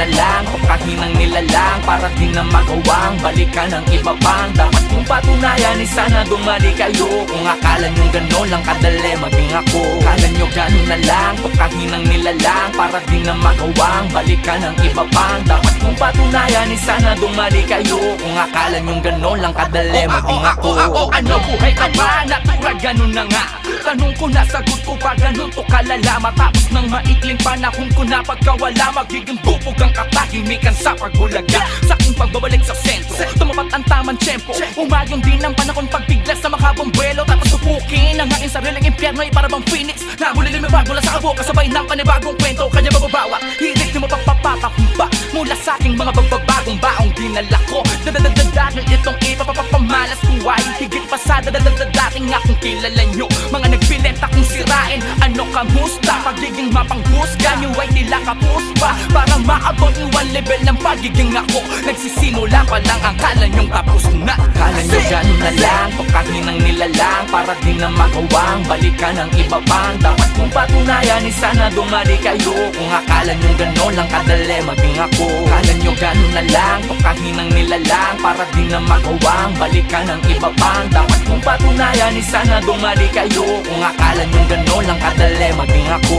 na lang, pagkahinang nilalang para di na magawang balikan ng iba pang dapat kong patunayan. Sana dumali kayo kung akala nyo gano'n lang kadali maging ako. Kala nyo gano'n na lang, pagkahinang nilalang para di na magawang balikan ng iba pang dapat kong patunayan. Sana dumali kayo kung akala nyo gano'n lang kadali maging ako. Ano buhay ka ba? Natura gano'n na nga. Tanong ko na, sagot ko pa ganun to kalala. Matapos ng maikling panahon ko na pagkawala, magiging bubog ang katahimikan sa paghulaga. Sa aking pagbabalik sa sentro, tumapat ang tamang tiyempo. Umayon din ang panahon pagbigla sa makabong buwelo. Tapos tupukin ang aking sariling impyerno ay para bang phoenix. Nahuli lumibag mula sa abo, kasabay ng panibagong kwento. Kanya mababawa, hilig na mapapapapahumba mula sa aking mga bagbabagong baong dinala ko. Dadadadadadil itong ipapapamalas ko ay higit pa sa dadadadating akong kilala nyo. Mga nagpilenta kong sirain, ano kamusta? Pagiging mapanghusga nyo ay tila kapus pa para maabot yung one level ng pagiging ako. Nagsisimula pa lang ang kala nyong tapos na. Kala nyo gano'n na lang, pagkahinang nilalang para di na magawang balikan ng iba pang dapat kong patunayan. Sana dumali kayo kung akala nyo gano'n lang kadali maging ako. Kala nyo gano'n na lang, pagkahinang nilalang para di na magawang balikan ng iba pang dapat kong patunayan. Sana dumali kayo kung akala nyo gano'n lang kadali maging ako.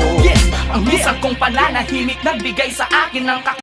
Ang minsan kong pananahimik nagbigay sa akin ng